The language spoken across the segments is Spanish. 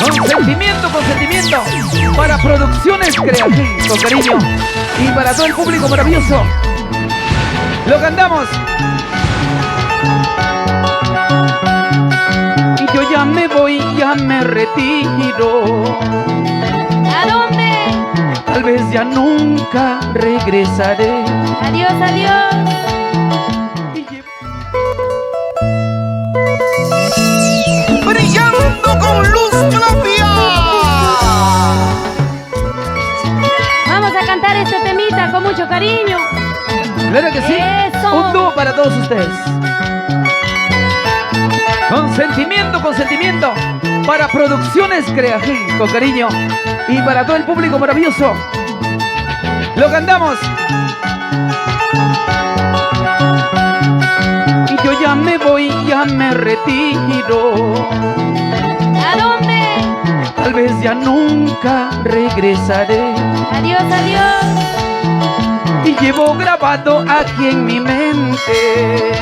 Con sentimiento, para Producciones Creativas, con cariño y para todo el público maravilloso. Lo cantamos. Y yo ya me voy, ya me retiro. ¿A dónde? Tal vez ya nunca regresaré. Adiós, adiós. Brillando con luz propia. Vamos a cantar este temita con mucho cariño. Claro que sí. Eso. Un dúo para todos ustedes. Con sentimiento, para Producciones Creativas, con cariño y para todo el público maravilloso. Lo cantamos. Y yo ya me voy, ya me retiro. ¿A dónde? Tal vez ya nunca regresaré. Adiós, adiós. Y llevo grabado aquí en mi mente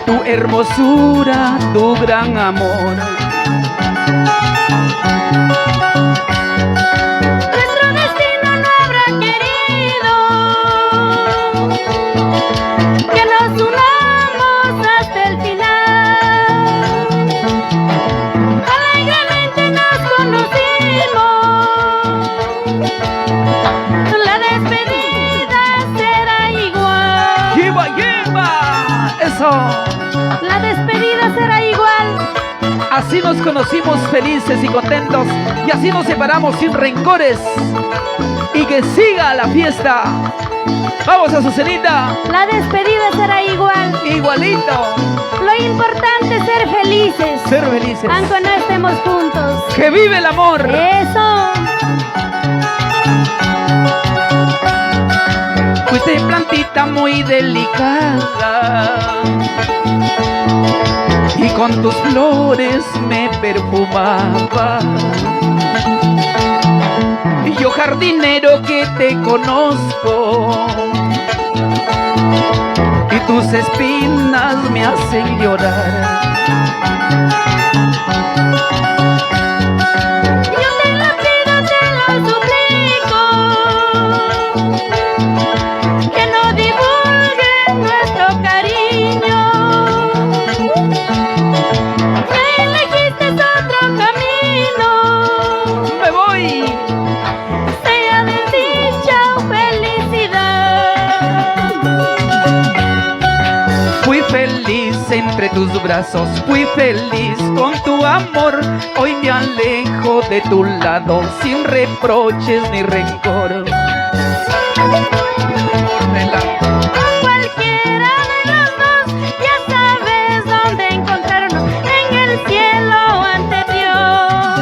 tu hermosura, tu gran amor. Nuestro destino no habrá querido que nos unamos hasta el final. Alegremente nos conocimos. La despedida será igual. ¡Lleva! ¡Eso! La despedida será igual. Así nos conocimos felices y contentos, y así nos separamos sin rencores. Y que siga la fiesta. Vamos, Azucenita. La despedida será igual. Igualito. Lo importante es ser felices, Ser felices. aunque no estemos juntos. ¡Que vive el amor! Eso. Fuiste plantita muy delicada y con tus flores me perfumaba. Y yo, jardinero que te conozco, y tus espinas me hacen llorar. Yo te lo pido, te lo suplico, que no divulgues nuestro cariño. Me elegiste otro camino. Me voy. Sea desdicha o felicidad. Fui feliz entre tus brazos, fui feliz con tu amor. Hoy me alejo de tu lado sin reproches ni rencor. Con cualquiera de los dos, ya sabes dónde encontrarnos, en el cielo o ante Dios.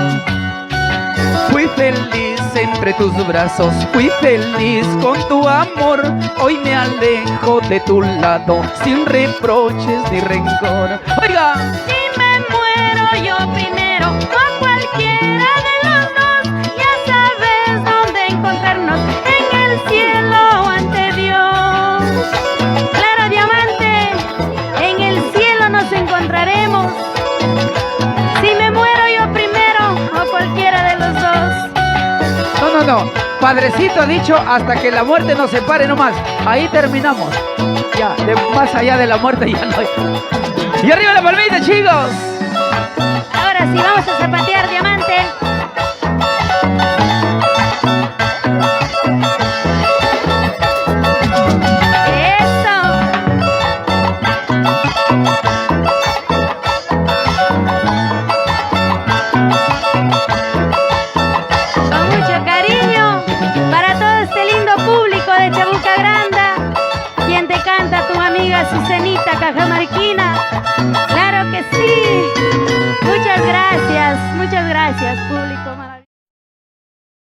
Fui feliz entre tus brazos, fui feliz con tu amor. Hoy me alejo de tu lado sin reproches ni rencor. Oiga. Si me muero yo primero, con cualquiera de los dos, ya sabes dónde encontrarnos, en el cielo o ante Dios. Claro, diamante, en el cielo nos encontraremos. Si me muero yo primero, o cualquiera de los dos. No. Padrecito ha dicho hasta que la muerte nos separe nomás. Ahí terminamos. Ya, más allá de la muerte ya no hay. Y arriba la palmita, chicos. Ahora sí, vamos a zapatear, diamante. Eso. Con mucho cariño para todo este lindo público de Chabuca Granda. Quien te canta, tu amiga Azucenita Cajamarquina. Claro que sí. Muchas gracias, público.